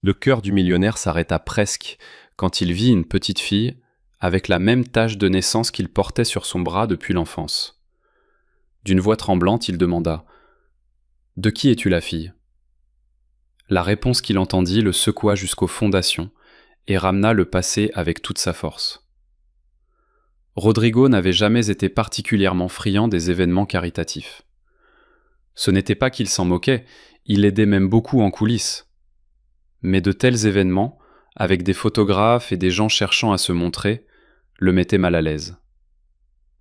Le cœur du millionnaire s'arrêta presque quand il vit une petite fille avec la même tache de naissance qu'il portait sur son bras depuis l'enfance. D'une voix tremblante, il demanda « De qui es-tu la fille ?» La réponse qu'il entendit le secoua jusqu'aux fondations et ramena le passé avec toute sa force. Rodrigo n'avait jamais été particulièrement friand des événements caritatifs. Ce n'était pas qu'il s'en moquait, il aidait même beaucoup en coulisses. Mais de tels événements, avec des photographes et des gens cherchant à se montrer, le mettaient mal à l'aise.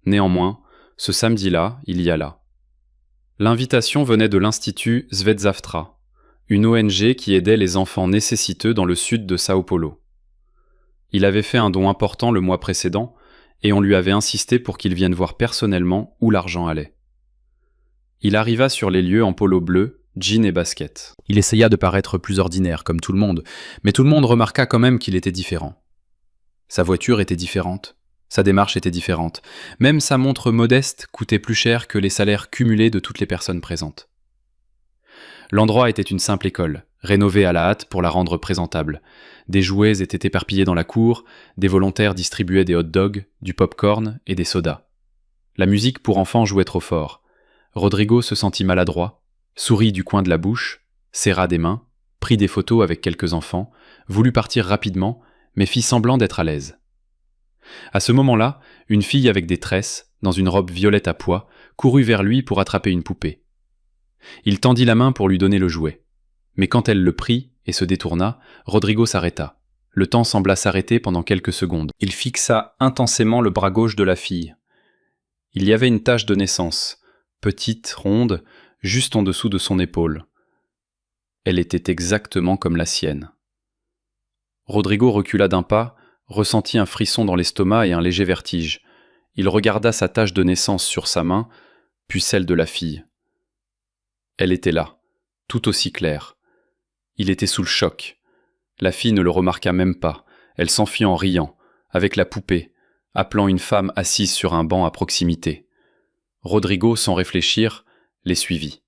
Néanmoins, ce samedi-là, il y alla. L'invitation venait de l'Institut Svezavtra, une ONG qui aidait les enfants nécessiteux dans le sud de Sao Paulo. Il avait fait un don important le mois précédent, et on lui avait insisté pour qu'il vienne voir personnellement où l'argent allait. Il arriva sur les lieux en polo bleu, jean et basket. Il essaya de paraître plus ordinaire, comme tout le monde, mais tout le monde remarqua quand même qu'il était différent. Sa voiture était différente, sa démarche était différente, même sa montre modeste coûtait plus cher que les salaires cumulés de toutes les personnes présentes. L'endroit était une simple école, rénovée à la hâte pour la rendre présentable. Des jouets étaient éparpillés dans la cour, des volontaires distribuaient des hot-dogs, du pop-corn et des sodas. La musique pour enfants jouait trop fort. Rodrigo se sentit maladroit, sourit du coin de la bouche, serra des mains, prit des photos avec quelques enfants, voulut partir rapidement, mais fit semblant d'être à l'aise. À ce moment-là, une fille avec des tresses, dans une robe violette à pois, courut vers lui pour attraper une poupée. Il tendit la main pour lui donner le jouet. Mais quand elle le prit et se détourna, Rodrigo s'arrêta. Le temps sembla s'arrêter pendant quelques secondes. Il fixa intensément le bras gauche de la fille. Il y avait une tache de naissance, petite, ronde, juste en dessous de son épaule. Elle était exactement comme la sienne. Rodrigo recula d'un pas, ressentit un frisson dans l'estomac et un léger vertige. Il regarda sa tache de naissance sur sa main, puis celle de la fille. Elle était là, tout aussi claire. Il était sous le choc. La fille ne le remarqua même pas. Elle s'enfuit en riant, avec la poupée, appelant une femme assise sur un banc à proximité. Rodrigo, sans réfléchir, les suivit.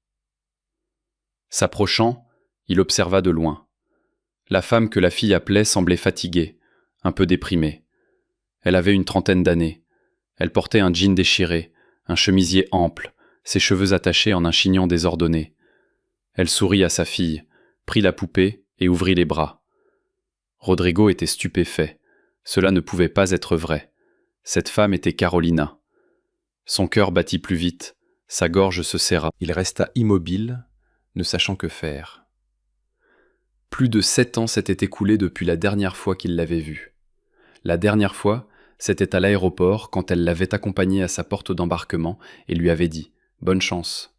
S'approchant, il observa de loin. La femme que la fille appelait semblait fatiguée, un peu déprimée. Elle avait une trentaine d'années. Elle portait un jean déchiré, un chemisier ample, ses cheveux attachés en un chignon désordonné. Elle sourit à sa fille, prit la poupée et ouvrit les bras. Rodrigo était stupéfait. Cela ne pouvait pas être vrai. Cette femme était Carolina. Son cœur battit plus vite, sa gorge se serra. Il resta immobile, ne sachant que faire. Plus de 7 ans s'étaient écoulés depuis la dernière fois qu'il l'avait vue. La dernière fois, c'était à l'aéroport quand elle l'avait accompagné à sa porte d'embarquement et lui avait dit « Bonne chance ».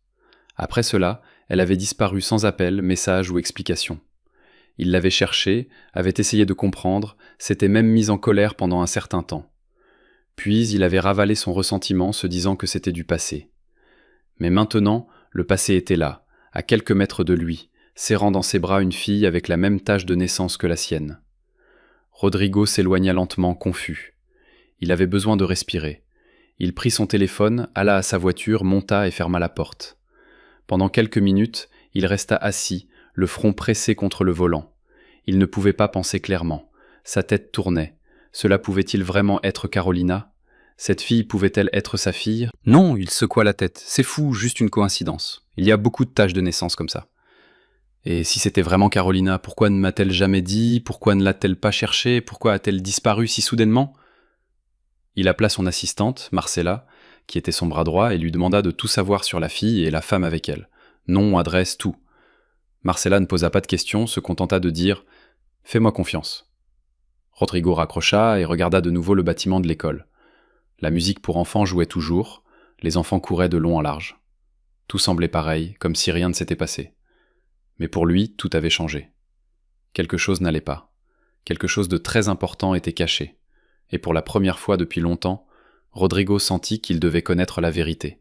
Après cela, elle avait disparu sans appel, message ou explication. Il l'avait cherchée, avait essayé de comprendre, s'était même mis en colère pendant un certain temps. Puis il avait ravalé son ressentiment, se disant que c'était du passé. Mais maintenant, le passé était là, à quelques mètres de lui, serrant dans ses bras une fille avec la même tache de naissance que la sienne. Rodrigo s'éloigna lentement, confus. Il avait besoin de respirer. Il prit son téléphone, alla à sa voiture, monta et ferma la porte. Pendant quelques minutes, il resta assis, le front pressé contre le volant. Il ne pouvait pas penser clairement. Sa tête tournait. Cela pouvait-il vraiment être Carolina ? Cette fille pouvait-elle être sa fille ? Non, il secoua la tête. C'est fou, juste une coïncidence. Il y a beaucoup de taches de naissance comme ça. Et si c'était vraiment Carolina, pourquoi ne m'a-t-elle jamais dit ? Pourquoi ne l'a-t-elle pas cherchée ? Pourquoi a-t-elle disparu si soudainement ? Il appela son assistante, Marcella, qui était son bras droit, et lui demanda de tout savoir sur la fille et la femme avec elle. Nom, adresse, tout. Marcella ne posa pas de questions, se contenta de dire « Fais-moi confiance ». Rodrigo raccrocha et regarda de nouveau le bâtiment de l'école. La musique pour enfants jouait toujours, les enfants couraient de long en large. Tout semblait pareil, comme si rien ne s'était passé. Mais pour lui, tout avait changé. Quelque chose n'allait pas. Quelque chose de très important était caché. Et pour la première fois depuis longtemps, Rodrigo sentit qu'il devait connaître la vérité,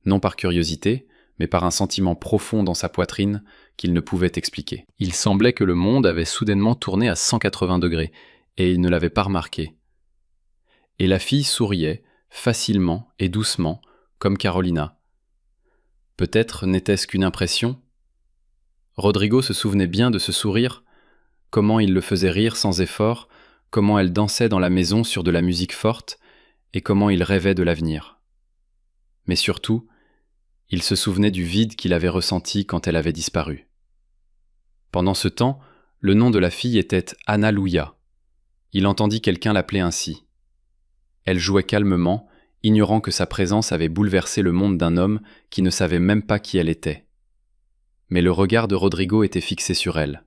non par curiosité, mais par un sentiment profond dans sa poitrine qu'il ne pouvait expliquer. Il semblait que le monde avait soudainement tourné à 180 degrés, et il ne l'avait pas remarqué. Et la fille souriait, facilement et doucement, comme Carolina. Peut-être n'était-ce qu'une impression ? Rodrigo se souvenait bien de ce sourire comment il le faisait rire sans effort, comment elle dansait dans la maison sur de la musique forte, et comment il rêvait de l'avenir. Mais surtout, il se souvenait du vide qu'il avait ressenti quand elle avait disparu. Pendant ce temps, le nom de la fille était Anna Louia. Il entendit quelqu'un l'appeler ainsi. Elle jouait calmement, ignorant que sa présence avait bouleversé le monde d'un homme qui ne savait même pas qui elle était. Mais le regard de Rodrigo était fixé sur elle.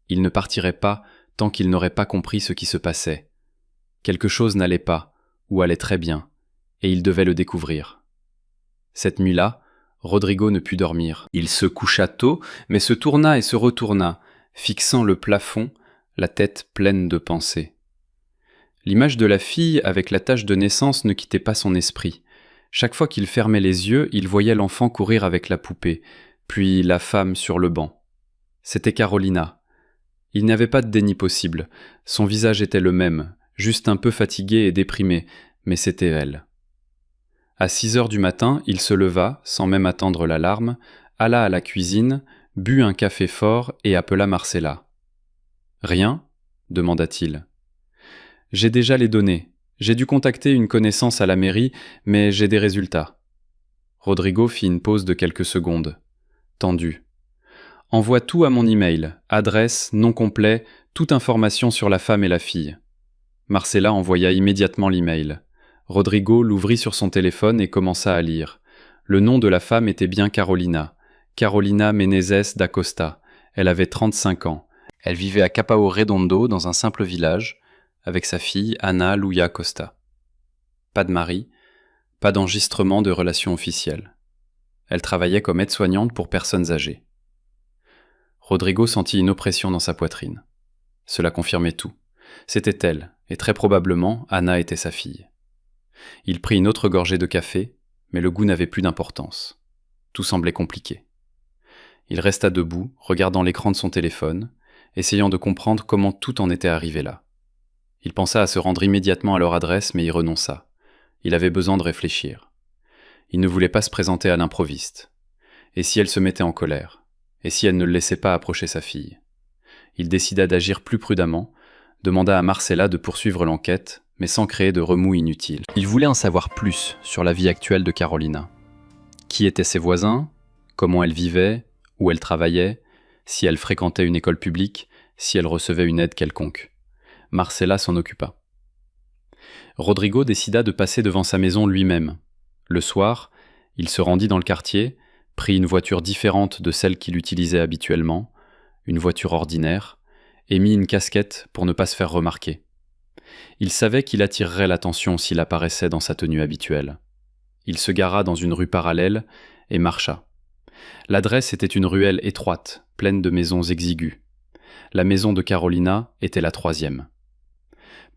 Il ne partirait pas tant qu'il n'aurait pas compris ce qui se passait. Quelque chose n'allait pas, ou allait très bien, et il devait le découvrir. Cette nuit-là, Rodrigo ne put dormir. Il se coucha tôt, mais se tourna et se retourna, fixant le plafond, la tête pleine de pensées. L'image de la fille avec la tache de naissance ne quittait pas son esprit. Chaque fois qu'il fermait les yeux, il voyait l'enfant courir avec la poupée, puis la femme sur le banc. C'était Carolina. Il n'y avait pas de déni possible. Son visage était le même, juste un peu fatigué et déprimé, mais c'était elle. À 6 heures du matin, il se leva, sans même attendre l'alarme, alla à la cuisine, but un café fort et appela Marcella. « Rien ?» demanda-t-il. « J'ai déjà les données. J'ai dû contacter une connaissance à la mairie, mais j'ai des résultats. » Rodrigo fit une pause de quelques secondes. Tendu. « Envoie tout à mon email, adresse, nom complet, toute information sur la femme et la fille. » Marcella envoya immédiatement l'email. Rodrigo l'ouvrit sur son téléphone et commença à lire. Le nom de la femme était bien Carolina. Carolina Menezes da Costa. Elle avait 35 ans. Elle vivait à Capão Redondo, dans un simple village, avec sa fille Anna Louia Costa. Pas de mari, pas d'enregistrement de relations officielles. Elle travaillait comme aide-soignante pour personnes âgées. Rodrigo sentit une oppression dans sa poitrine. Cela confirmait tout. C'était elle, et très probablement Anna était sa fille. Il prit une autre gorgée de café, mais le goût n'avait plus d'importance. Tout semblait compliqué. Il resta debout, regardant l'écran de son téléphone, essayant de comprendre comment tout en était arrivé là. Il pensa à se rendre immédiatement à leur adresse, mais y renonça. Il avait besoin de réfléchir. Il ne voulait pas se présenter à l'improviste. Et si elle se mettait en colère? Et si elle ne le laissait pas approcher sa fille? Il décida d'agir plus prudemment, demanda à Marcella de poursuivre l'enquête, mais sans créer de remous inutiles. Il voulait en savoir plus sur la vie actuelle de Carolina. Qui étaient ses voisins? Comment elle vivait? Où elle travaillait? Si elle fréquentait une école publique? Si elle recevait une aide quelconque? Marcella s'en occupa. Rodrigo décida de passer devant sa maison lui-même. Le soir, il se rendit dans le quartier, prit une voiture différente de celle qu'il utilisait habituellement, une voiture ordinaire, et mit une casquette pour ne pas se faire remarquer. Il savait qu'il attirerait l'attention s'il apparaissait dans sa tenue habituelle. Il se gara dans une rue parallèle et marcha. L'adresse était une ruelle étroite, pleine de maisons exiguës. La maison de Carolina était la 3e.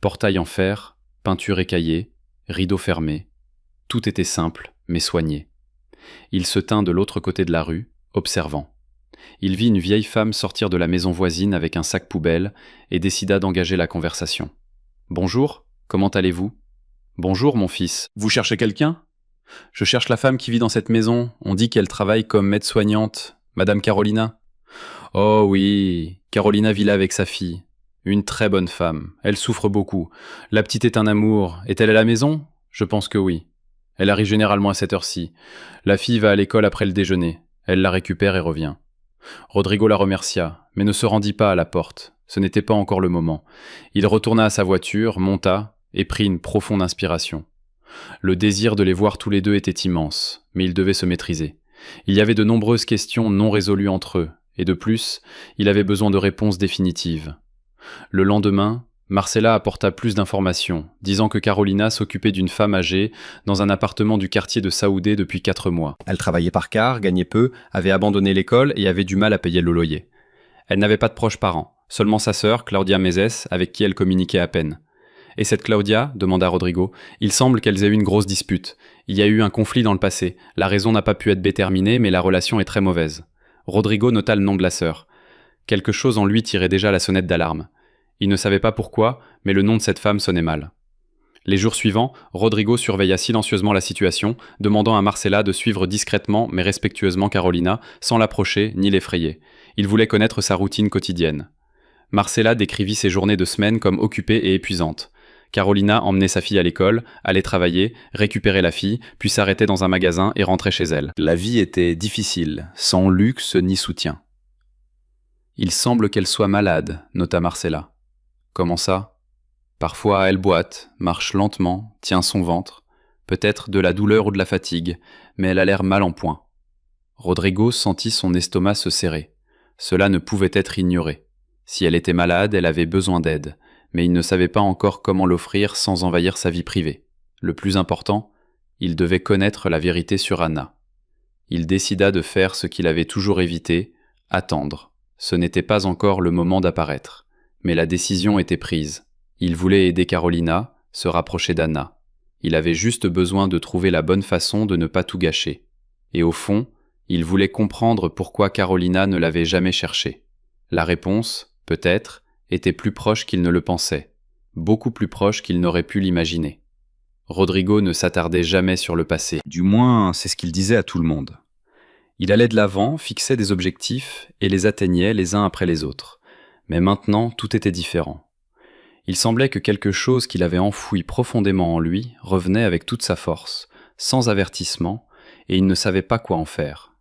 Portail en fer, peinture écaillée, rideaux fermés. Tout était simple, mais soigné. Il se tint de l'autre côté de la rue, observant. Il vit une vieille femme sortir de la maison voisine avec un sac poubelle et décida d'engager la conversation. « Bonjour, comment allez-vous ? » ?»« Bonjour, mon fils. Vous cherchez quelqu'un ? » ?»« Je cherche la femme qui vit dans cette maison. On dit qu'elle travaille comme aide-soignante. Madame Carolina ? » ?»« Oh oui, Carolina vit là avec sa fille. Une très bonne femme. Elle souffre beaucoup. La petite est un amour. Est-elle à la maison ? Je pense que oui. Elle arrive généralement à cette heure-ci. La fille va à l'école après le déjeuner. Elle la récupère et revient. » Rodrigo la remercia, mais ne se rendit pas à la porte. Ce n'était pas encore le moment. Il retourna à sa voiture, monta et prit une profonde inspiration. Le désir de les voir tous les deux était immense, mais il devait se maîtriser. Il y avait de nombreuses questions non résolues entre eux, et de plus, il avait besoin de réponses définitives. Le lendemain, Marcella apporta plus d'informations, disant que Carolina s'occupait d'une femme âgée dans un appartement du quartier de Saoudé depuis 4 mois. Elle travaillait par quart, gagnait peu, avait abandonné l'école et avait du mal à payer le loyer. Elle n'avait pas de proches parents, seulement sa sœur, Claudia Mezes, avec qui elle communiquait à peine. « Et cette Claudia ?» demanda Rodrigo. « Il semble qu'elles aient eu une grosse dispute. Il y a eu un conflit dans le passé. La raison n'a pas pu être déterminée, mais la relation est très mauvaise. » Rodrigo nota le nom de la sœur. Quelque chose en lui tirait déjà la sonnette d'alarme. Il ne savait pas pourquoi, mais le nom de cette femme sonnait mal. Les jours suivants, Rodrigo surveilla silencieusement la situation, demandant à Marcella de suivre discrètement mais respectueusement Carolina, sans l'approcher ni l'effrayer. Il voulait connaître sa routine quotidienne. Marcella décrivit ses journées de semaine comme occupées et épuisantes. Carolina emmenait sa fille à l'école, allait travailler, récupérait la fille, puis s'arrêtait dans un magasin et rentrait chez elle. La vie était difficile, sans luxe ni soutien. « Il semble qu'elle soit malade », nota Marcella. « Comment ça ? Parfois elle boite, marche lentement, tient son ventre, peut-être de la douleur ou de la fatigue, mais elle a l'air mal en point. » Rodrigo sentit son estomac se serrer. Cela ne pouvait être ignoré. Si elle était malade, elle avait besoin d'aide, mais il ne savait pas encore comment l'offrir sans envahir sa vie privée. Le plus important, il devait connaître la vérité sur Anna. Il décida de faire ce qu'il avait toujours évité, attendre. Ce n'était pas encore le moment d'apparaître, mais la décision était prise. Il voulait aider Carolina, se rapprocher d'Anna. Il avait juste besoin de trouver la bonne façon de ne pas tout gâcher. Et au fond, il voulait comprendre pourquoi Carolina ne l'avait jamais cherché. La réponse, peut-être, était plus proche qu'il ne le pensait, beaucoup plus proche qu'il n'aurait pu l'imaginer. Rodrigo ne s'attardait jamais sur le passé, du moins c'est ce qu'il disait à tout le monde. Il allait de l'avant, fixait des objectifs et les atteignait les uns après les autres. Mais maintenant, tout était différent. Il semblait que quelque chose qu'il avait enfoui profondément en lui revenait avec toute sa force, sans avertissement, et il ne savait pas quoi en faire.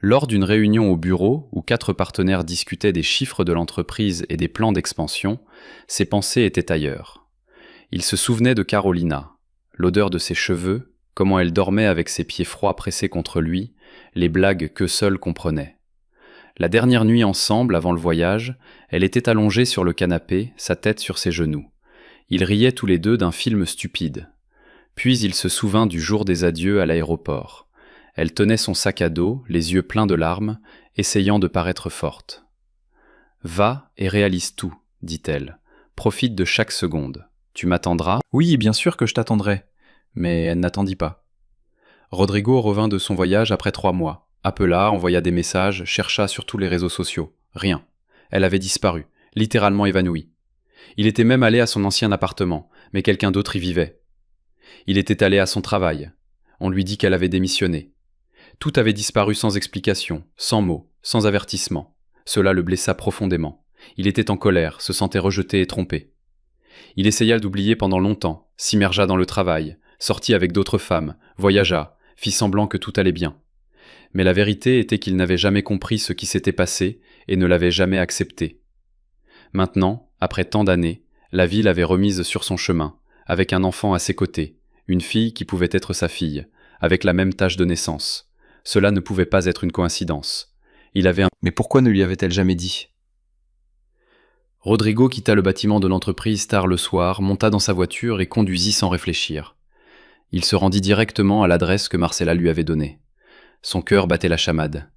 Lors d'une réunion au bureau où 4 partenaires discutaient des chiffres de l'entreprise et des plans d'expansion, ses pensées étaient ailleurs. Il se souvenait de Carolina, l'odeur de ses cheveux, comment elle dormait avec ses pieds froids pressés contre lui, les blagues qu'eux seuls comprenaient. La dernière nuit ensemble, avant le voyage, elle était allongée sur le canapé, sa tête sur ses genoux. Ils riaient tous les deux d'un film stupide. Puis il se souvint du jour des adieux à l'aéroport. Elle tenait son sac à dos, les yeux pleins de larmes, essayant de paraître forte. « Va et réalise tout, dit-elle. Profite de chaque seconde. Tu m'attendras ? » « Oui, bien sûr que je t'attendrai. » Mais elle n'attendit pas. Rodrigo revint de son voyage après 3 mois. Appela, envoya des messages, chercha sur tous les réseaux sociaux. Rien. Elle avait disparu, littéralement évanouie. Il était même allé à son ancien appartement, mais quelqu'un d'autre y vivait. Il était allé à son travail. On lui dit qu'elle avait démissionné. Tout avait disparu sans explication, sans mots, sans avertissement. Cela le blessa profondément. Il était en colère, se sentait rejeté et trompé. Il essaya d'oublier pendant longtemps, s'immergea dans le travail, sortit avec d'autres femmes, voyagea, fit semblant que tout allait bien. Mais la vérité était qu'il n'avait jamais compris ce qui s'était passé et ne l'avait jamais accepté. Maintenant, après tant d'années, la vie l'avait remise sur son chemin, avec un enfant à ses côtés, une fille qui pouvait être sa fille, avec la même tâche de naissance. Cela ne pouvait pas être une coïncidence. Mais pourquoi ne lui avait-elle jamais dit ? Rodrigo quitta le bâtiment de l'entreprise tard le soir, monta dans sa voiture et conduisit sans réfléchir. Il se rendit directement à l'adresse que Marcella lui avait donnée. Son cœur battait la chamade.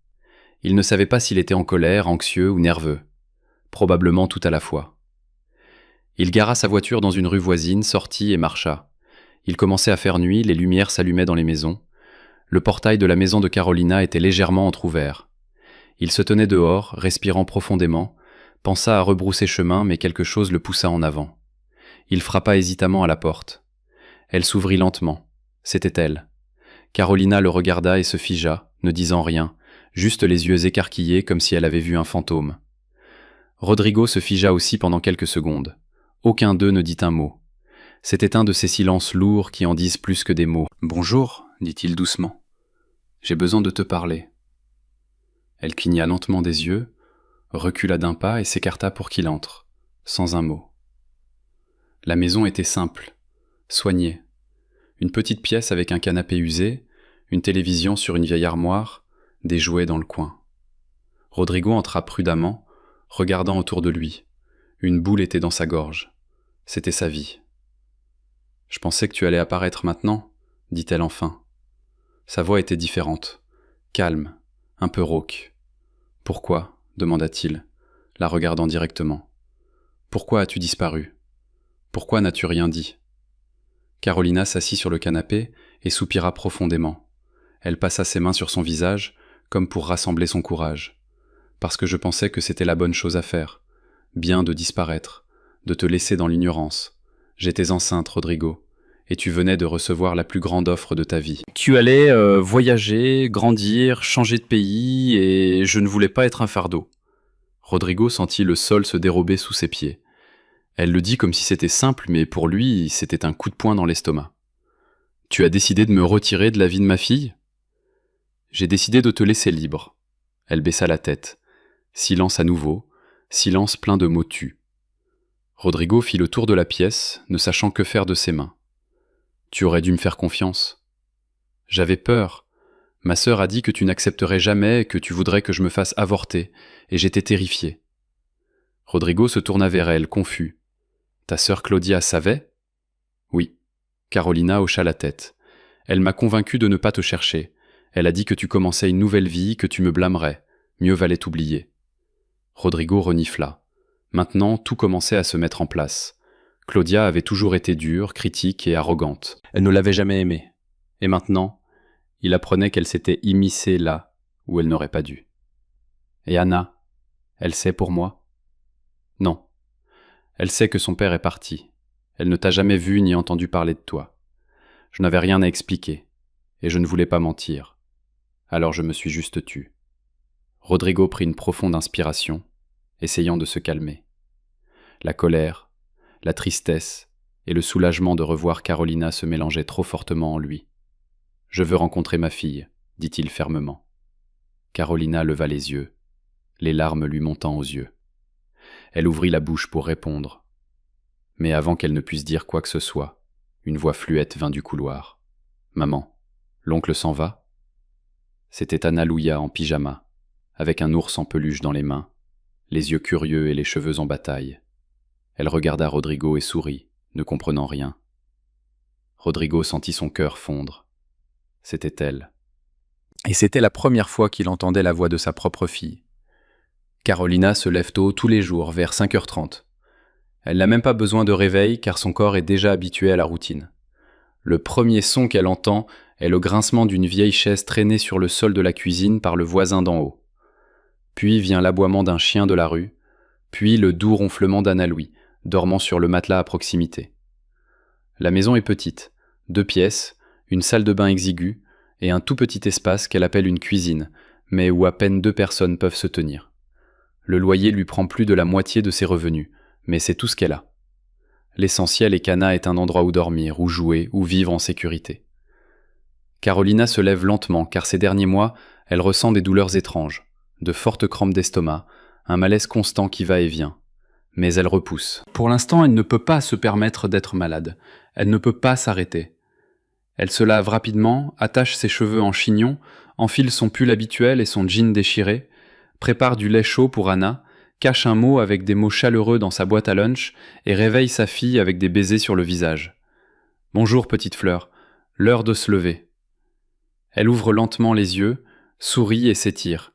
Il ne savait pas s'il était en colère, anxieux ou nerveux. Probablement tout à la fois. Il gara sa voiture dans une rue voisine, sortit et marcha. Il commençait à faire nuit, les lumières s'allumaient dans les maisons. Le portail de la maison de Carolina était légèrement entrouvert. Il se tenait dehors, respirant profondément, pensa à rebrousser chemin, mais quelque chose le poussa en avant. Il frappa hésitamment à la porte. Elle s'ouvrit lentement. C'était elle. Carolina le regarda et se figea, ne disant rien, juste les yeux écarquillés comme si elle avait vu un fantôme. Rodrigo se figea aussi pendant quelques secondes. Aucun d'eux ne dit un mot. C'était un de ces silences lourds qui en disent plus que des mots. « Bonjour, dit-il doucement. J'ai besoin de te parler. » Elle cligna lentement des yeux, recula d'un pas et s'écarta pour qu'il entre, sans un mot. La maison était simple, soignée. Une petite pièce avec un canapé usé, une télévision sur une vieille armoire, des jouets dans le coin. Rodrigo entra prudemment, regardant autour de lui. Une boule était dans sa gorge. C'était sa vie. « Je pensais que tu allais apparaître maintenant, » dit-elle enfin. Sa voix était différente, calme, un peu rauque. « Pourquoi ?» demanda-t-il, la regardant directement. « Pourquoi as-tu disparu ? Pourquoi n'as-tu rien dit ?» Carolina s'assit sur le canapé et soupira profondément. Elle passa ses mains sur son visage, comme pour rassembler son courage. « Parce que je pensais que c'était la bonne chose à faire. Bien de disparaître, de te laisser dans l'ignorance. J'étais enceinte, Rodrigo, et tu venais de recevoir la plus grande offre de ta vie. Tu allais voyager, grandir, changer de pays, et je ne voulais pas être un fardeau. » Rodrigo sentit le sol se dérober sous ses pieds. Elle le dit comme si c'était simple, mais pour lui, c'était un coup de poing dans l'estomac. « Tu as décidé de me retirer de la vie de ma fille ?»« J'ai décidé de te laisser libre. » Elle baissa la tête. Silence à nouveau, silence plein de mots tus. Rodrigo fit le tour de la pièce, ne sachant que faire de ses mains. « Tu aurais dû me faire confiance. »« J'avais peur. Ma sœur a dit que tu n'accepterais jamais, que tu voudrais que je me fasse avorter, et j'étais terrifié. » Rodrigo se tourna vers elle, confus. « Ta sœur Claudia savait ?»« Oui. » Carolina hocha la tête. « Elle m'a convaincu de ne pas te chercher. Elle a dit que tu commençais une nouvelle vie, que tu me blâmerais. Mieux valait t'oublier. » Rodrigo renifla. Maintenant, tout commençait à se mettre en place. Claudia avait toujours été dure, critique et arrogante. Elle ne l'avait jamais aimé. Et maintenant, il apprenait qu'elle s'était immiscée là où elle n'aurait pas dû. « Et Anna, elle sait pour moi ?»« Non. Elle sait que son père est parti. Elle ne t'a jamais vu ni entendu parler de toi. Je n'avais rien à expliquer, et je ne voulais pas mentir. Alors je me suis juste tu. » Rodrigo prit une profonde inspiration, essayant de se calmer. La colère, la tristesse et le soulagement de revoir Carolina se mélangeaient trop fortement en lui. « Je veux rencontrer ma fille, » dit-il fermement. Carolina leva les yeux, les larmes lui montant aux yeux. Elle ouvrit la bouche pour répondre. Mais avant qu'elle ne puisse dire quoi que ce soit, une voix fluette vint du couloir. « Maman, l'oncle s'en va ?» C'était Anna Louia en pyjama, avec un ours en peluche dans les mains, les yeux curieux et les cheveux en bataille. Elle regarda Rodrigo et sourit, ne comprenant rien. Rodrigo sentit son cœur fondre. C'était elle. Et c'était la première fois qu'il entendait la voix de sa propre fille. Carolina se lève tôt tous les jours, vers 5h30. Elle n'a même pas besoin de réveil car son corps est déjà habitué à la routine. Le premier son qu'elle entend est le grincement d'une vieille chaise traînée sur le sol de la cuisine par le voisin d'en haut. Puis vient l'aboiement d'un chien de la rue, puis le doux ronflement d'Anna-Louis, dormant sur le matelas à proximité. La maison est petite, 2 pièces, une salle de bain exiguë et un tout petit espace qu'elle appelle une cuisine, mais où à peine 2 personnes peuvent se tenir. Le loyer lui prend plus de la moitié de ses revenus, mais c'est tout ce qu'elle a. L'essentiel est qu'Anna ait un endroit où dormir, où jouer, où vivre en sécurité. Carolina se lève lentement car ces derniers mois, elle ressent des douleurs étranges, de fortes crampes d'estomac, un malaise constant qui va et vient. Mais elle repousse. Pour l'instant, elle ne peut pas se permettre d'être malade. Elle ne peut pas s'arrêter. Elle se lave rapidement, attache ses cheveux en chignon, enfile son pull habituel et son jean déchiré, prépare du lait chaud pour Anna, cache un mot avec des mots chaleureux dans sa boîte à lunch et réveille sa fille avec des baisers sur le visage. « Bonjour, petite fleur. L'heure de se lever. » Elle ouvre lentement les yeux, sourit et s'étire.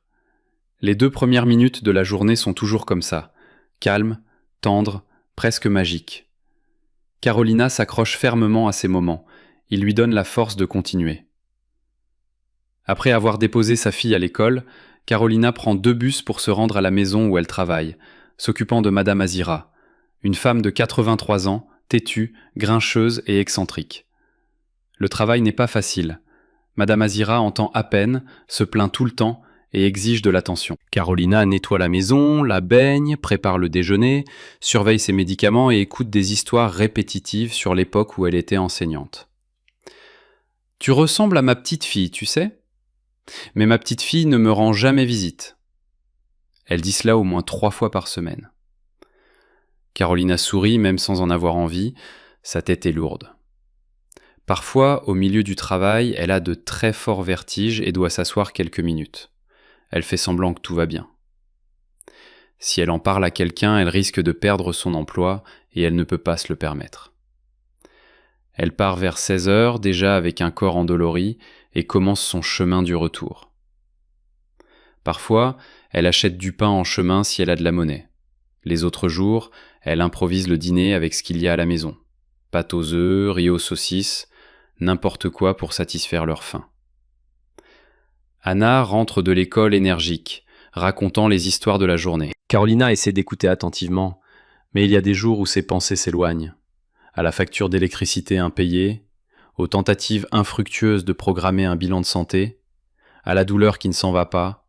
Les 2 premières minutes de la journée sont toujours comme ça, calmes, tendres, presque magiques. Carolina s'accroche fermement à ces moments. Il lui donne la force de continuer. Après avoir déposé sa fille à l'école, Carolina prend 2 bus pour se rendre à la maison où elle travaille, s'occupant de Madame Azira, une femme de 83 ans, têtue, grincheuse et excentrique. Le travail n'est pas facile. Madame Azira entend à peine, se plaint tout le temps et exige de l'attention. Carolina nettoie la maison, la baigne, prépare le déjeuner, surveille ses médicaments et écoute des histoires répétitives sur l'époque où elle était enseignante. « Tu ressembles à ma petite fille, tu sais ? Mais ma petite fille ne me rend jamais visite. » Elle dit cela au moins 3 fois par semaine. Carolina sourit même sans en avoir envie, sa tête est lourde. Parfois, au milieu du travail, elle a de très forts vertiges et doit s'asseoir quelques minutes. Elle fait semblant que tout va bien. Si elle en parle à quelqu'un, elle risque de perdre son emploi et elle ne peut pas se le permettre. Elle part vers 16h, déjà avec un corps endolori, et commence son chemin du retour. Parfois, elle achète du pain en chemin si elle a de la monnaie. Les autres jours, elle improvise le dîner avec ce qu'il y a à la maison. Pâte aux œufs, riz aux saucisses, n'importe quoi pour satisfaire leur faim. Anna rentre de l'école énergique, racontant les histoires de la journée. Carolina essaie d'écouter attentivement, mais il y a des jours où ses pensées s'éloignent. À la facture d'électricité impayée, aux tentatives infructueuses de programmer un bilan de santé, à la douleur qui ne s'en va pas,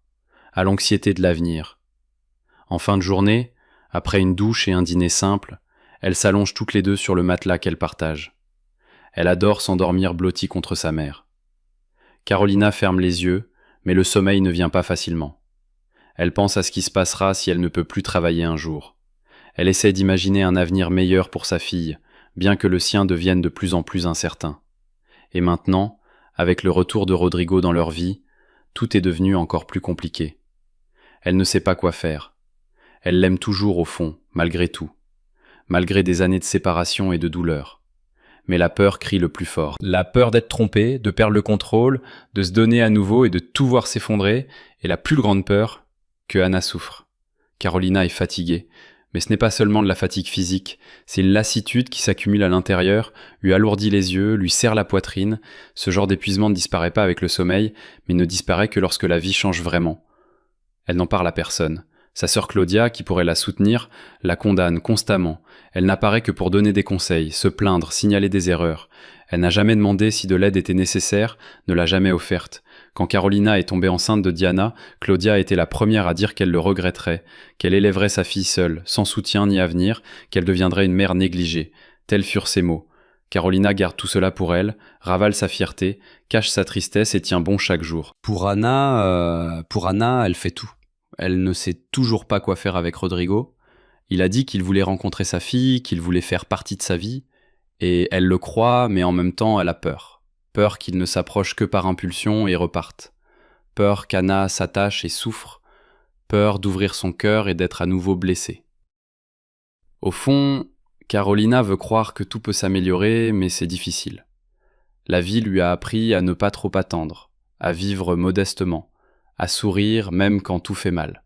à l'anxiété de l'avenir. En fin de journée, après une douche et un dîner simple, elles s'allongent toutes les deux sur le matelas qu'elles partagent. Elle adore s'endormir blottie contre sa mère. Carolina ferme les yeux, mais le sommeil ne vient pas facilement. Elle pense à ce qui se passera si elle ne peut plus travailler un jour. Elle essaie d'imaginer un avenir meilleur pour sa fille, bien que le sien devienne de plus en plus incertain. Et maintenant, avec le retour de Rodrigo dans leur vie, tout est devenu encore plus compliqué. Elle ne sait pas quoi faire. Elle l'aime toujours au fond, malgré tout. Malgré des années de séparation et de douleur. Mais la peur crie le plus fort. La peur d'être trompée, de perdre le contrôle, de se donner à nouveau et de tout voir s'effondrer, est la plus grande peur que Anna souffre. Carolina est fatiguée, mais ce n'est pas seulement de la fatigue physique, c'est une lassitude qui s'accumule à l'intérieur, lui alourdit les yeux, lui serre la poitrine. Ce genre d'épuisement ne disparaît pas avec le sommeil, mais ne disparaît que lorsque la vie change vraiment. Elle n'en parle à personne. Sa sœur Claudia, qui pourrait la soutenir, la condamne constamment. Elle n'apparaît que pour donner des conseils, se plaindre, signaler des erreurs. Elle n'a jamais demandé si de l'aide était nécessaire, ne l'a jamais offerte. Quand Carolina est tombée enceinte de Diana, Claudia a été la première à dire qu'elle le regretterait, qu'elle élèverait sa fille seule, sans soutien ni avenir, qu'elle deviendrait une mère négligée. Tels furent ses mots. Carolina garde tout cela pour elle, ravale sa fierté, cache sa tristesse et tient bon chaque jour. Pour Anna, elle fait tout. Elle ne sait toujours pas quoi faire avec Rodrigo. Il a dit qu'il voulait rencontrer sa fille, qu'il voulait faire partie de sa vie, et elle le croit, mais en même temps elle a peur. Peur qu'il ne s'approche que par impulsion et reparte. Peur qu'Anna s'attache et souffre. Peur d'ouvrir son cœur et d'être à nouveau blessée. Au fond, Carolina veut croire que tout peut s'améliorer, mais c'est difficile. La vie lui a appris à ne pas trop attendre, à vivre modestement, à sourire même quand tout fait mal.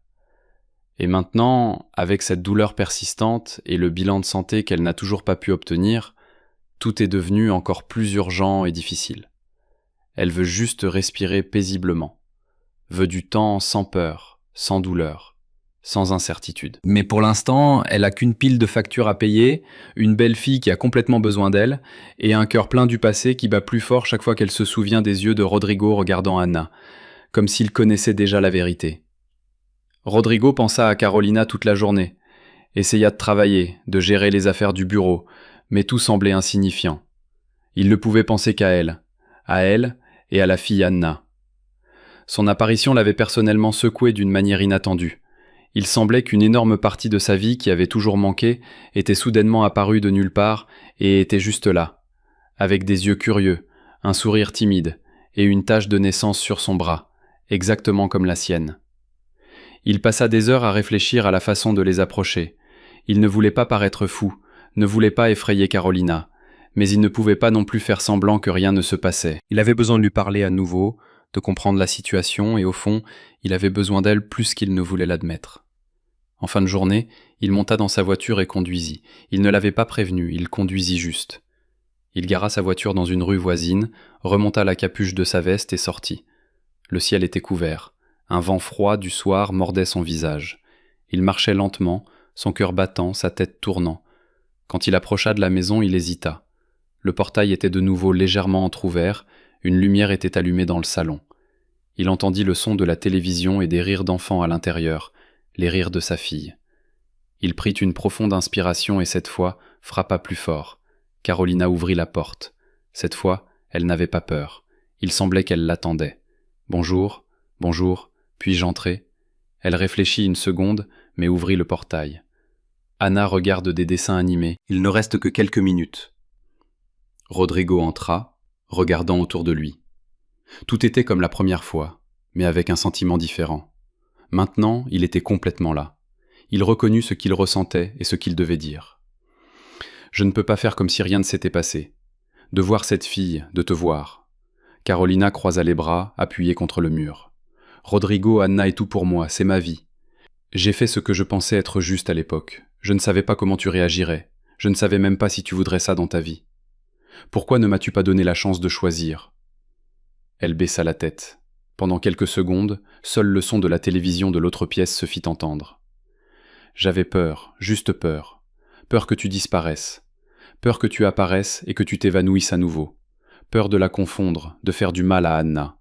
Et maintenant, avec cette douleur persistante et le bilan de santé qu'elle n'a toujours pas pu obtenir, tout est devenu encore plus urgent et difficile. Elle veut juste respirer paisiblement, veut du temps sans peur, sans douleur, sans incertitude. Mais pour l'instant, elle a qu'une pile de factures à payer, une belle fille qui a complètement besoin d'elle, et un cœur plein du passé qui bat plus fort chaque fois qu'elle se souvient des yeux de Rodrigo regardant Anna, comme s'il connaissait déjà la vérité. Rodrigo pensa à Carolina toute la journée, essaya de travailler, de gérer les affaires du bureau, mais tout semblait insignifiant. Il ne pouvait penser qu'à elle et à la fille Anna. Son apparition l'avait personnellement secoué d'une manière inattendue. Il semblait qu'une énorme partie de sa vie qui avait toujours manqué était soudainement apparue de nulle part et était juste là, avec des yeux curieux, un sourire timide et une tache de naissance sur son bras, exactement comme la sienne. Il passa des heures à réfléchir à la façon de les approcher. Il ne voulait pas paraître fou, ne voulait pas effrayer Carolina, mais il ne pouvait pas non plus faire semblant que rien ne se passait. Il avait besoin de lui parler à nouveau, de comprendre la situation, et au fond, il avait besoin d'elle plus qu'il ne voulait l'admettre. En fin de journée, il monta dans sa voiture et conduisit. Il ne l'avait pas prévenu, il conduisit juste. Il gara sa voiture dans une rue voisine, remonta la capuche de sa veste et sortit. Le ciel était couvert. Un vent froid du soir mordait son visage. Il marchait lentement, son cœur battant, sa tête tournant. Quand il approcha de la maison, il hésita. Le portail était de nouveau légèrement entr'ouvert, une lumière était allumée dans le salon. Il entendit le son de la télévision et des rires d'enfants à l'intérieur, les rires de sa fille. Il prit une profonde inspiration et cette fois frappa plus fort. Carolina ouvrit la porte. Cette fois, elle n'avait pas peur. Il semblait qu'elle l'attendait. « Bonjour, bonjour, puis-je entrer ?» Elle réfléchit une seconde, mais ouvrit le portail. Anna regarde des dessins animés. Il ne reste que quelques minutes. Rodrigo entra, regardant autour de lui. Tout était comme la première fois, mais avec un sentiment différent. Maintenant, il était complètement là. Il reconnut ce qu'il ressentait et ce qu'il devait dire. « Je ne peux pas faire comme si rien ne s'était passé. De voir cette fille, de te voir. » Carolina croisa les bras, appuyée contre le mur. « Rodrigo, Anna est tout pour moi, c'est ma vie. J'ai fait ce que je pensais être juste à l'époque. Je ne savais pas comment tu réagirais. Je ne savais même pas si tu voudrais ça dans ta vie. Pourquoi ne m'as-tu pas donné la chance de choisir ?» Elle baissa la tête. Pendant quelques secondes, seul le son de la télévision de l'autre pièce se fit entendre. « J'avais peur, juste peur. Peur que tu disparaisses. Peur que tu apparaisses et que tu t'évanouisses à nouveau. Peur de la confondre, de faire du mal à Anna.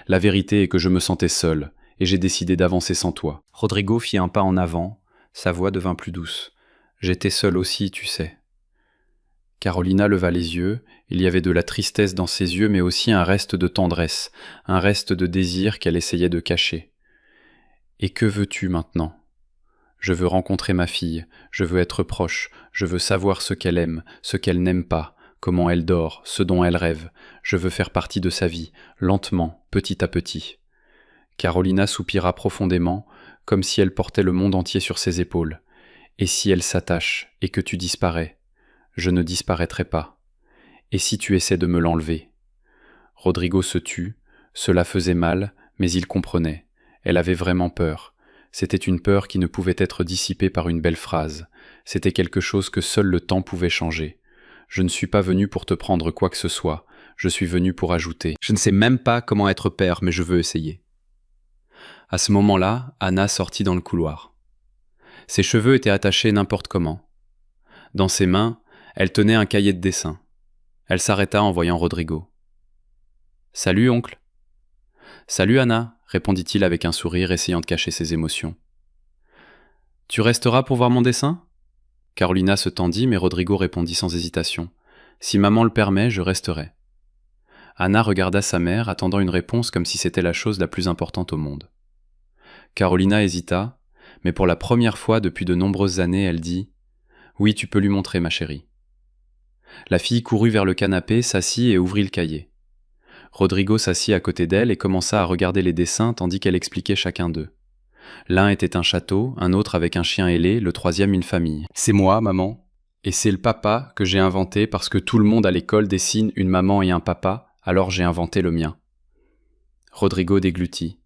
La vérité est que je me sentais seul, et j'ai décidé d'avancer sans toi. Rodrigo fit un pas en avant, sa voix devint plus douce. J'étais seul aussi, tu sais. Carolina leva les yeux, il y avait de la tristesse dans ses yeux, mais aussi un reste de tendresse, un reste de désir qu'elle essayait de cacher. Et que veux-tu maintenant ? Je veux rencontrer ma fille, je veux être proche, je veux savoir ce qu'elle aime, ce qu'elle n'aime pas, comment elle dort, ce dont elle rêve. Je veux faire partie de sa vie, lentement, petit à petit. Carolina soupira profondément, comme si elle portait le monde entier sur ses épaules. Et si elle s'attache, et que tu disparais ? Je ne disparaîtrai pas. Et si tu essaies de me l'enlever ? Rodrigo se tut, cela faisait mal, mais il comprenait. Elle avait vraiment peur. C'était une peur qui ne pouvait être dissipée par une belle phrase. C'était quelque chose que seul le temps pouvait changer. Je ne suis pas venu pour te prendre quoi que ce soit. Je suis venu pour ajouter. Je ne sais même pas comment être père, mais je veux essayer. À ce moment-là, Anna sortit dans le couloir. Ses cheveux étaient attachés n'importe comment. Dans ses mains, elle tenait un cahier de dessin. Elle s'arrêta en voyant Rodrigo. « Salut, oncle. »« Salut, Anna », répondit-il avec un sourire, essayant de cacher ses émotions. « Tu resteras pour voir mon dessin ?» Carolina se tendit, mais Rodrigo répondit sans hésitation. « Si maman le permet, je resterai. » Anna regarda sa mère, attendant une réponse comme si c'était la chose la plus importante au monde. Carolina hésita, mais pour la première fois depuis de nombreuses années, elle dit « Oui, tu peux lui montrer, ma chérie. » La fille courut vers le canapé, s'assit et ouvrit le cahier. Rodrigo s'assit à côté d'elle et commença à regarder les dessins tandis qu'elle expliquait chacun d'eux. L'un était un château, un autre avec un chien ailé, le troisième une famille. « C'est moi, maman. Et c'est le papa que j'ai inventé parce que tout le monde à l'école dessine une maman et un papa, alors j'ai inventé le mien. » Rodrigo déglutit.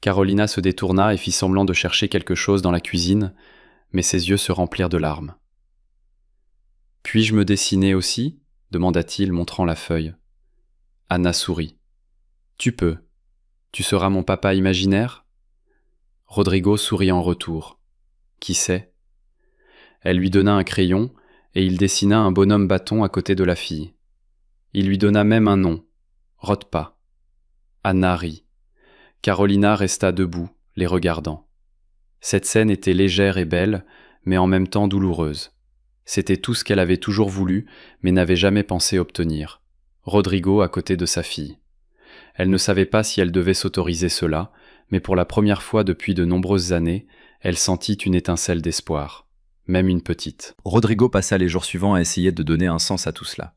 Carolina se détourna et fit semblant de chercher quelque chose dans la cuisine, mais ses yeux se remplirent de larmes. « Puis-je me dessiner aussi ?» demanda-t-il, montrant la feuille. Anna sourit. « Tu peux. Tu seras mon papa imaginaire ?» Rodrigo sourit en retour. « Qui sait ?» Elle lui donna un crayon, et il dessina un bonhomme bâton à côté de la fille. Il lui donna même un nom, Rodpa. Anna rit. Carolina resta debout, les regardant. Cette scène était légère et belle, mais en même temps douloureuse. C'était tout ce qu'elle avait toujours voulu, mais n'avait jamais pensé obtenir. Rodrigo à côté de sa fille. Elle ne savait pas si elle devait s'autoriser cela, mais pour la première fois depuis de nombreuses années, elle sentit une étincelle d'espoir, même une petite. Rodrigo passa les jours suivants à essayer de donner un sens à tout cela.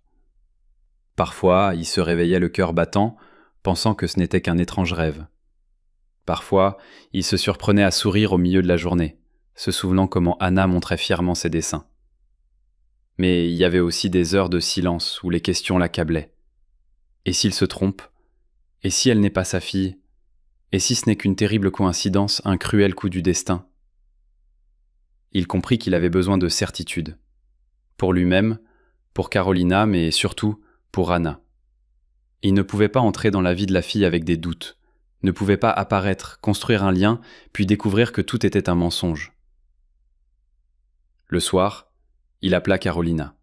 Parfois, il se réveillait le cœur battant, pensant que ce n'était qu'un étrange rêve. Parfois, il se surprenait à sourire au milieu de la journée, se souvenant comment Anna montrait fièrement ses dessins. Mais il y avait aussi des heures de silence où les questions l'accablaient. Et s'il se trompe ? Et si elle n'est pas sa fille ? Et si ce n'est qu'une terrible coïncidence, un cruel coup du destin ? Il comprit qu'il avait besoin de certitude. Pour lui-même, pour Carolina, mais surtout pour Anna. Il ne pouvait pas entrer dans la vie de la fille avec des doutes, ne pouvait pas apparaître, construire un lien, puis découvrir que tout était un mensonge. Le soir, il appela Carolina.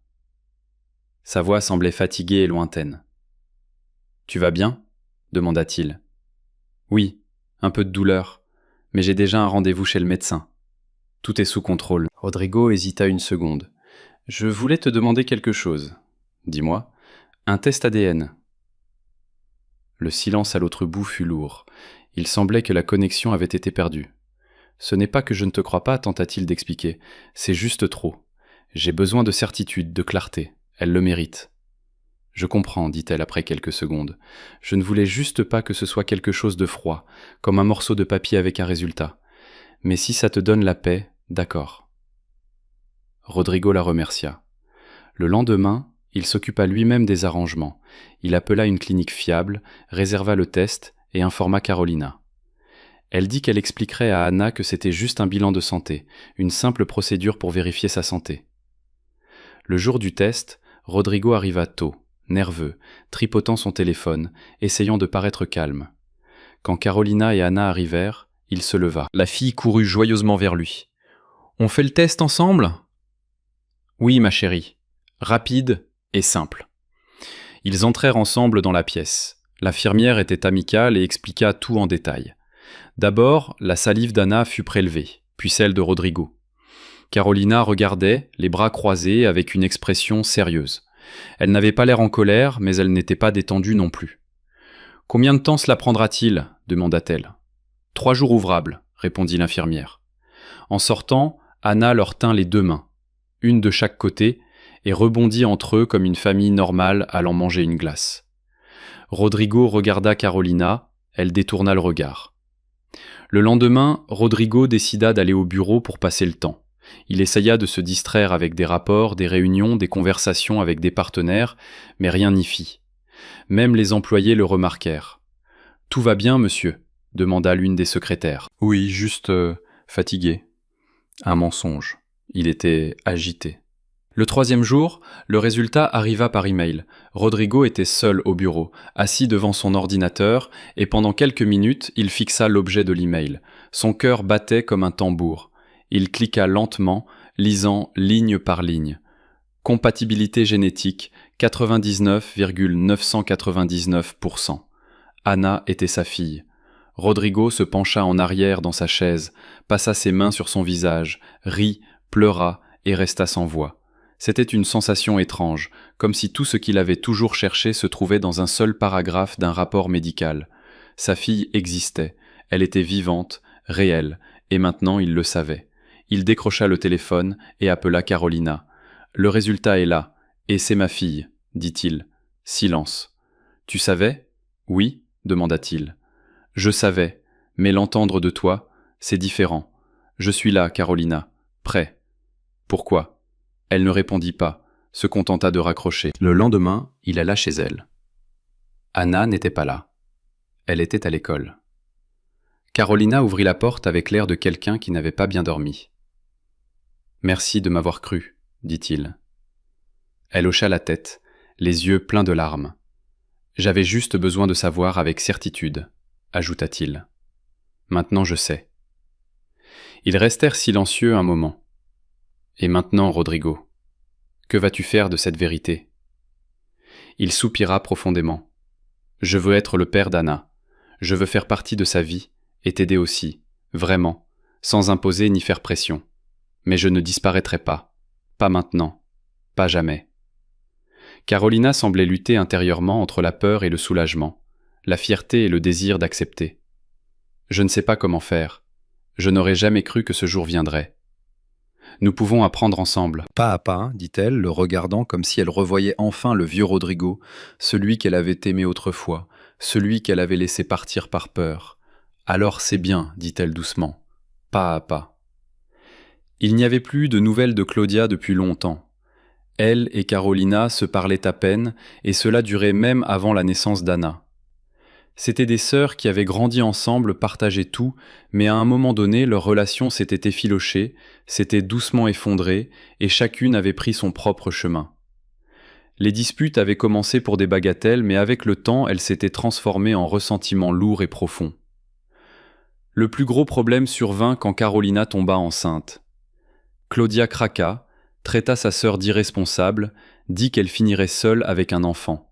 Sa voix semblait fatiguée et lointaine. « Tu vas bien ?» demanda-t-il. « Oui, un peu de douleur, mais j'ai déjà un rendez-vous chez le médecin. Tout est sous contrôle. » Rodrigo hésita une seconde. « Je voulais te demander quelque chose. Dis-moi, un test ADN. » Le silence à l'autre bout fut lourd. Il semblait que la connexion avait été perdue. « Ce n'est pas que je ne te crois pas, » tenta-t-il d'expliquer. « C'est juste trop. J'ai besoin de certitude, de clarté. Elle le mérite. » « Je comprends, dit-elle après quelques secondes. Je ne voulais juste pas que ce soit quelque chose de froid, comme un morceau de papier avec un résultat. Mais si ça te donne la paix, d'accord. » Rodrigo la remercia. Le lendemain, il s'occupa lui-même des arrangements. Il appela une clinique fiable, réserva le test et informa Carolina. Elle dit qu'elle expliquerait à Anna que c'était juste un bilan de santé, une simple procédure pour vérifier sa santé. Le jour du test, Rodrigo arriva tôt, nerveux, tripotant son téléphone, essayant de paraître calme. Quand Carolina et Anna arrivèrent, il se leva. La fille courut joyeusement vers lui. « On fait le test ensemble ?»« Oui, ma chérie. Rapide et simple. » Ils entrèrent ensemble dans la pièce. L'infirmière était amicale et expliqua tout en détail. D'abord, la salive d'Anna fut prélevée, puis celle de Rodrigo. Carolina regardait, les bras croisés, avec une expression sérieuse. Elle n'avait pas l'air en colère, mais elle n'était pas détendue non plus. « Combien de temps cela prendra-t-il » demanda-t-elle. « 3 jours ouvrables, » répondit l'infirmière. En sortant, Anna leur tint les 2 mains, une de chaque côté, et rebondit entre eux comme une famille normale allant manger une glace. Rodrigo regarda Carolina, elle détourna le regard. Le lendemain, Rodrigo décida d'aller au bureau pour passer le temps. Il essaya de se distraire avec des rapports, des réunions, des conversations avec des partenaires, mais rien n'y fit. Même les employés le remarquèrent. « Tout va bien, monsieur ?» demanda l'une des secrétaires. « Oui, juste fatigué. » Un mensonge. Il était agité. Le 3e jour, le résultat arriva par email. Rodrigo était seul au bureau, assis devant son ordinateur, et pendant quelques minutes, il fixa l'objet de l'email. Son cœur battait comme un tambour. Il cliqua lentement, lisant ligne par ligne. Compatibilité génétique, 99,999%. Anna était sa fille. Rodrigo se pencha en arrière dans sa chaise, passa ses mains sur son visage, rit, pleura et resta sans voix. C'était une sensation étrange, comme si tout ce qu'il avait toujours cherché se trouvait dans un seul paragraphe d'un rapport médical. Sa fille existait, elle était vivante, réelle, et maintenant il le savait. Il décrocha le téléphone et appela Carolina. « Le résultat est là, et c'est ma fille, » dit-il. Silence. « Tu savais ? » ?»« Oui, » demanda-t-il. « Je savais, mais l'entendre de toi, c'est différent. Je suis là, Carolina, prêt. » « Pourquoi ?» Elle ne répondit pas, se contenta de raccrocher. Le lendemain, il alla chez elle. Anna n'était pas là. Elle était à l'école. Carolina ouvrit la porte avec l'air de quelqu'un qui n'avait pas bien dormi. « Merci de m'avoir cru, » dit-il. Elle hocha la tête, les yeux pleins de larmes. « J'avais juste besoin de savoir avec certitude, » ajouta-t-il. « Maintenant je sais. » Ils restèrent silencieux un moment. « Et maintenant, Rodrigo, que vas-tu faire de cette vérité ?» Il soupira profondément. « Je veux être le père d'Anna. Je veux faire partie de sa vie et t'aider aussi, vraiment, sans imposer ni faire pression. Mais je ne disparaîtrai pas. Pas maintenant. Pas jamais. » Carolina semblait lutter intérieurement entre la peur et le soulagement, la fierté et le désir d'accepter. « Je ne sais pas comment faire. Je n'aurais jamais cru que ce jour viendrait. Nous pouvons apprendre ensemble. » Pas à pas, dit-elle, le regardant comme si elle revoyait enfin le vieux Rodrigo, celui qu'elle avait aimé autrefois, celui qu'elle avait laissé partir par peur. « Alors c'est bien, dit-elle doucement, pas à pas. » Il n'y avait plus de nouvelles de Claudia depuis longtemps. Elle et Carolina se parlaient à peine, et cela durait même avant la naissance d'Anna. C'étaient des sœurs qui avaient grandi ensemble, partagé tout, mais à un moment donné, leur relation s'était effilochée, s'était doucement effondrée, et chacune avait pris son propre chemin. Les disputes avaient commencé pour des bagatelles, mais avec le temps, elles s'étaient transformées en ressentiments lourds et profonds. Le plus gros problème survint quand Carolina tomba enceinte. Claudia craqua, traita sa sœur d'irresponsable, dit qu'elle finirait seule avec un enfant.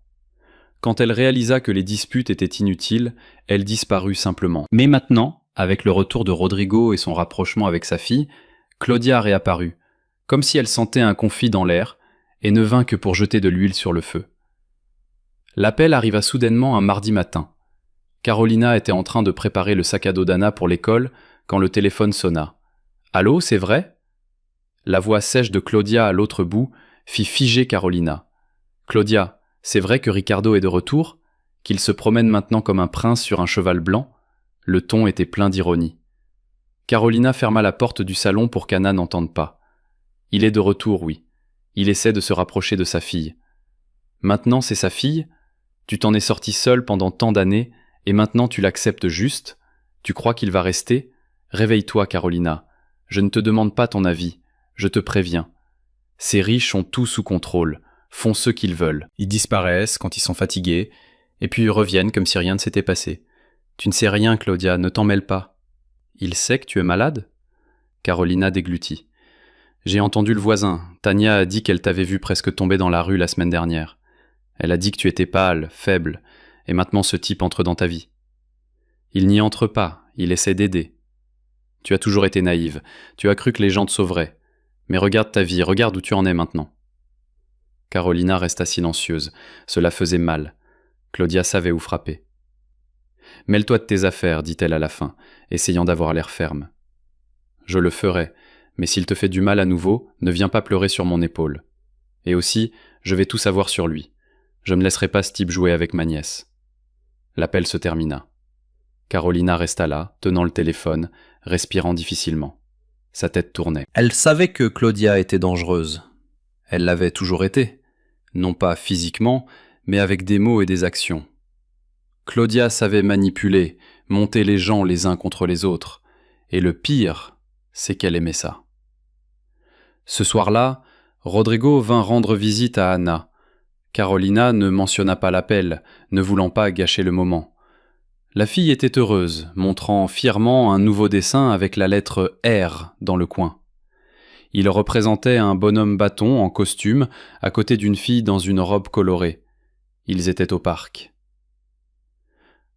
Quand elle réalisa que les disputes étaient inutiles, elle disparut simplement. Mais maintenant, avec le retour de Rodrigo et son rapprochement avec sa fille, Claudia réapparut, comme si elle sentait un conflit dans l'air, et ne vint que pour jeter de l'huile sur le feu. L'appel arriva soudainement un mardi matin. Carolina était en train de préparer le sac à dos d'Anna pour l'école quand le téléphone sonna. « Allô, c'est vrai ?» La voix sèche de Claudia à l'autre bout fit figer Carolina. « Claudia, c'est vrai que Ricardo est de retour ? Qu'il se promène maintenant comme un prince sur un cheval blanc ?» Le ton était plein d'ironie. Carolina ferma la porte du salon pour qu'Anna n'entende pas. « Il est de retour, oui. Il essaie de se rapprocher de sa fille. »« Maintenant c'est sa fille ? Tu t'en es sortie seule pendant tant d'années, et maintenant tu l'acceptes juste ? Tu crois qu'il va rester ? Réveille-toi, Carolina. Je ne te demande pas ton avis. Je te préviens. Ces riches ont tout sous contrôle, font ce qu'ils veulent. Ils disparaissent quand ils sont fatigués, et puis ils reviennent comme si rien ne s'était passé. Tu ne sais rien, Claudia, ne t'en mêle pas. Il sait que tu es malade ? Carolina déglutit. J'ai entendu le voisin. Tania a dit qu'elle t'avait vu presque tomber dans la rue la semaine dernière. Elle a dit que tu étais pâle, faible, et maintenant ce type entre dans ta vie. Il n'y entre pas, il essaie d'aider. Tu as toujours été naïve, tu as cru que les gens te sauveraient. Mais regarde ta vie, regarde où tu en es maintenant. Carolina resta silencieuse, cela faisait mal. Claudia savait où frapper. Mêle-toi de tes affaires, dit-elle à la fin, essayant d'avoir l'air ferme. Je le ferai, mais s'il te fait du mal à nouveau, ne viens pas pleurer sur mon épaule. Et aussi, je vais tout savoir sur lui. Je ne laisserai pas ce type jouer avec ma nièce. L'appel se termina. Carolina resta là, tenant le téléphone, respirant difficilement. Sa tête tournait. Elle savait que Claudia était dangereuse. Elle l'avait toujours été. Non pas physiquement, mais avec des mots et des actions. Claudia savait manipuler, monter les gens les uns contre les autres. Et le pire, c'est qu'elle aimait ça. Ce soir-là, Rodrigo vint rendre visite à Anna. Carolina ne mentionna pas l'appel, ne voulant pas gâcher le moment. La fille était heureuse, montrant fièrement un nouveau dessin avec la lettre R dans le coin. Il représentait un bonhomme bâton en costume à côté d'une fille dans une robe colorée. Ils étaient au parc.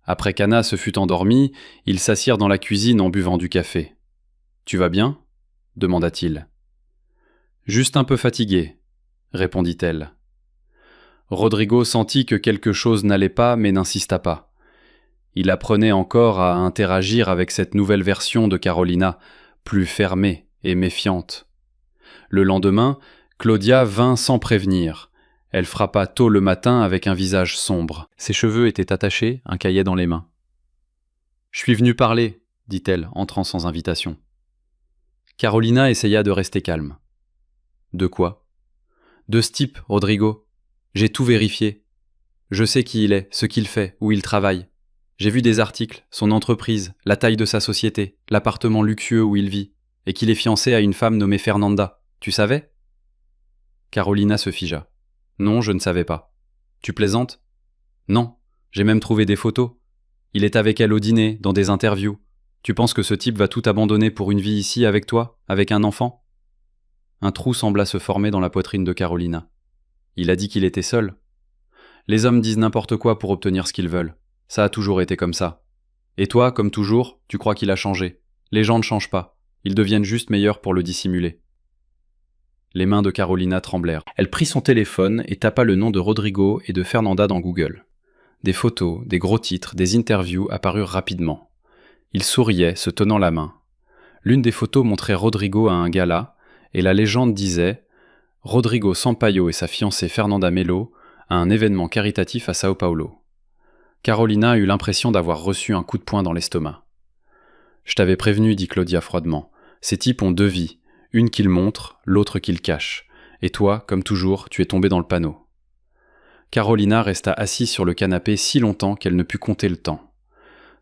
Après qu'Anna se fut endormie, ils s'assirent dans la cuisine en buvant du café. « Tu vas bien » demanda-t-il. « Juste un peu fatigué » répondit-elle. Rodrigo sentit que quelque chose n'allait pas mais n'insista pas. Il apprenait encore à interagir avec cette nouvelle version de Carolina, plus fermée et méfiante. Le lendemain, Claudia vint sans prévenir. Elle frappa tôt le matin avec un visage sombre. Ses cheveux étaient attachés, un cahier dans les mains. « Je suis venue parler », dit-elle, entrant sans invitation. Carolina essaya de rester calme. « De quoi ?»« De ce type, Rodrigo. J'ai tout vérifié. Je sais qui il est, ce qu'il fait, où il travaille. J'ai vu des articles, son entreprise, la taille de sa société, l'appartement luxueux où il vit, et qu'il est fiancé à une femme nommée Fernanda. Tu savais ?» Carolina se figea. « Non, je ne savais pas. Tu plaisantes ?»« Non, j'ai même trouvé des photos. Il est avec elle au dîner, dans des interviews. Tu penses que ce type va tout abandonner pour une vie ici avec toi, avec un enfant ?» Un trou sembla se former dans la poitrine de Carolina. Il a dit qu'il était seul. Les hommes disent n'importe quoi pour obtenir ce qu'ils veulent. Ça a toujours été comme ça. Et toi, comme toujours, tu crois qu'il a changé. Les gens ne changent pas. Ils deviennent juste meilleurs pour le dissimuler. Les mains de Carolina tremblèrent. Elle prit son téléphone et tapa le nom de Rodrigo et de Fernanda dans Google. Des photos, des gros titres, des interviews apparurent rapidement. Il souriait, se tenant la main. L'une des photos montrait Rodrigo à un gala, et la légende disait « Rodrigo Sampaio et sa fiancée Fernanda Melo à un événement caritatif à Sao Paulo ». Carolina eut l'impression d'avoir reçu un coup de poing dans l'estomac. « Je t'avais prévenu, dit Claudia froidement. Ces types ont deux vies, une qu'ils montrent, l'autre qu'ils cachent. Et toi, comme toujours, tu es tombé dans le panneau. » Carolina resta assise sur le canapé si longtemps qu'elle ne put compter le temps.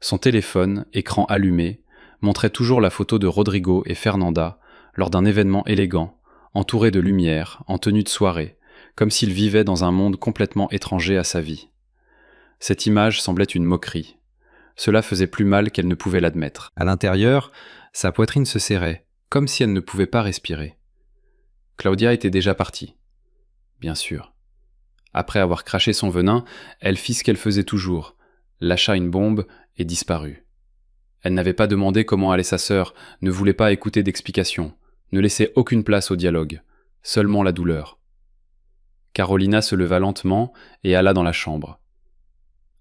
Son téléphone, écran allumé, montrait toujours la photo de Rodrigo et Fernanda lors d'un événement élégant, entouré de lumière, en tenue de soirée, comme s'il vivait dans un monde complètement étranger à sa vie. Cette image semblait une moquerie. Cela faisait plus mal qu'elle ne pouvait l'admettre. À l'intérieur, sa poitrine se serrait, comme si elle ne pouvait pas respirer. Claudia était déjà partie. Bien sûr. Après avoir craché son venin, elle fit ce qu'elle faisait toujours, lâcha une bombe et disparut. Elle n'avait pas demandé comment allait sa sœur, ne voulait pas écouter d'explications, ne laissait aucune place au dialogue, seulement la douleur. Carolina se leva lentement et alla dans la chambre.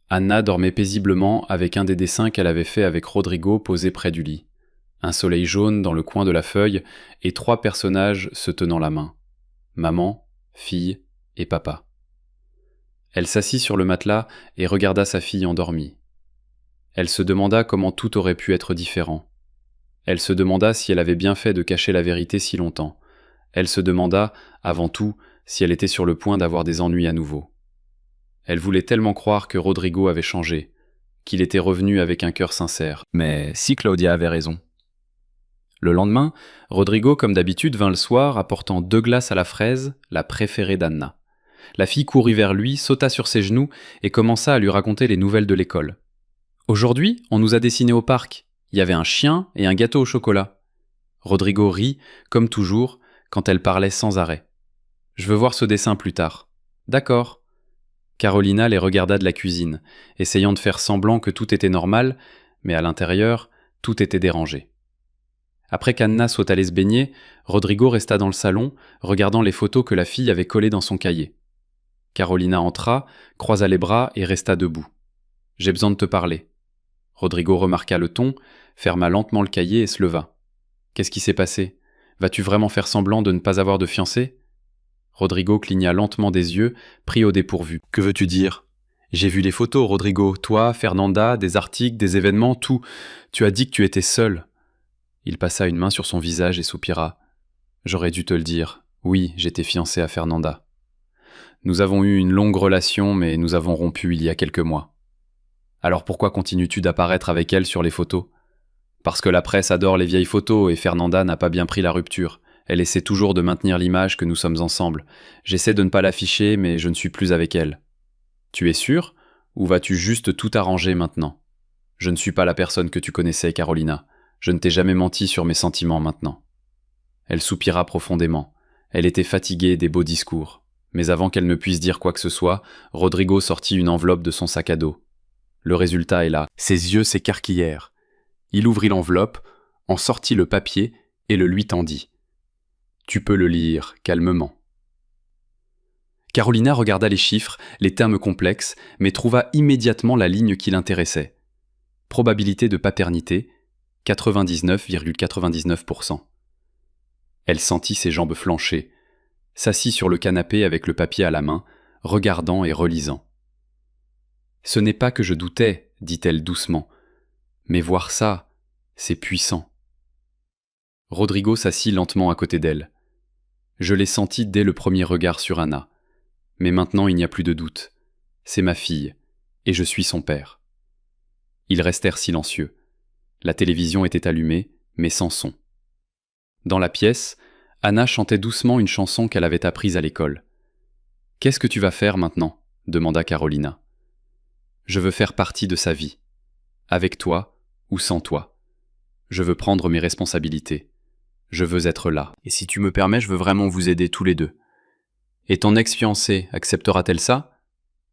Anna dormait paisiblement avec un des dessins qu'elle avait fait avec Rodrigo posé près du lit. Un soleil jaune dans le coin de la feuille et 3 personnages se tenant la main. Maman, fille et papa. Elle s'assit sur le matelas et regarda sa fille endormie. Elle se demanda comment tout aurait pu être différent. Elle se demanda si elle avait bien fait de cacher la vérité si longtemps. Elle se demanda, avant tout, si elle était sur le point d'avoir des ennuis à nouveau. Elle voulait tellement croire que Rodrigo avait changé, qu'il était revenu avec un cœur sincère. Mais si Claudia avait raison. Le lendemain, Rodrigo, comme d'habitude, vint le soir apportant 2 glaces à la fraise, la préférée d'Anna. La fille courut vers lui, sauta sur ses genoux et commença à lui raconter les nouvelles de l'école. « Aujourd'hui, on nous a dessiné au parc. Il y avait un chien et un gâteau au chocolat. » Rodrigo rit, comme toujours, quand elle parlait sans arrêt. « Je veux voir ce dessin plus tard. »« D'accord. » Carolina les regarda de la cuisine, essayant de faire semblant que tout était normal, mais à l'intérieur, Tout était dérangé. Après qu'Anna soit allée se baigner, Rodrigo resta dans le salon, regardant les photos que la fille avait collées dans son cahier. Carolina entra, croisa les bras et resta debout. « J'ai besoin de te parler. » Rodrigo remarqua le ton, ferma lentement le cahier et se leva. « Qu'est-ce qui s'est passé ? Vas-tu vraiment faire semblant de ne pas avoir de fiancé ?» Rodrigo cligna lentement des yeux, pris au dépourvu. « Que veux-tu dire ? J'ai vu les photos, Rodrigo. Toi, Fernanda, des articles, des événements, tout. Tu as dit que tu étais seul. » Il passa une main sur son visage et soupira. « J'aurais dû te le dire. Oui, j'étais fiancé à Fernanda. Nous avons eu une longue relation, mais nous avons rompu il y a quelques mois. Alors pourquoi continues-tu d'apparaître avec elle sur les photos ? Parce que la presse adore les vieilles photos et Fernanda n'a pas bien pris la rupture. Elle essaie toujours de maintenir l'image que nous sommes ensemble. J'essaie de ne pas l'afficher, mais je ne suis plus avec elle. Tu es sûr ? Ou vas-tu juste tout arranger maintenant ? Je ne suis pas la personne que tu connaissais, Carolina. Je ne t'ai jamais menti sur mes sentiments maintenant. » Elle soupira profondément. Elle était fatiguée des beaux discours. Mais avant qu'elle ne puisse dire quoi que ce soit, Rodrigo sortit une enveloppe de son sac à dos. Le résultat est là. Ses yeux s'écarquillèrent. Il ouvrit l'enveloppe, en sortit le papier et le lui tendit. « Tu peux le lire calmement. » Carolina regarda les chiffres, les termes complexes, mais trouva immédiatement la ligne qui l'intéressait. Probabilité de paternité, 99,99%. Elle sentit ses jambes flancher, s'assit sur le canapé avec le papier à la main, regardant et relisant. « Ce n'est pas que je doutais, dit-elle doucement, mais voir ça, c'est puissant. » Rodrigo s'assit lentement à côté d'elle. Je l'ai senti dès le premier regard sur Anna. Mais maintenant il n'y a plus de doute. C'est ma fille, et je suis son père. Ils restèrent silencieux. La télévision était allumée, mais sans son. Dans la pièce, Anna chantait doucement une chanson qu'elle avait apprise à l'école. « Qu'est-ce que tu vas faire maintenant ?» demanda Carolina. « Je veux faire partie de sa vie. Avec toi ou sans toi. Je veux prendre mes responsabilités. Je veux être là. Et si tu me permets, je veux vraiment vous aider tous les deux. Et ton ex-fiancée acceptera-t-elle ça ?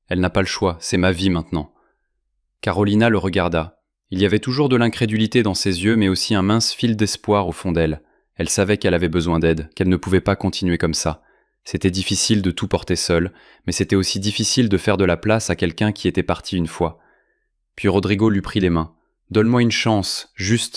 Elle n'a pas le choix, c'est ma vie maintenant. » Carolina le regarda. Il y avait toujours de l'incrédulité dans ses yeux, mais aussi un mince fil d'espoir au fond d'elle. Elle savait qu'elle avait besoin d'aide, qu'elle ne pouvait pas continuer comme ça. C'était difficile de tout porter seule, mais c'était aussi difficile de faire de la place à quelqu'un qui était parti une fois. Puis Rodrigo lui prit les mains. « Donne-moi une chance, juste. »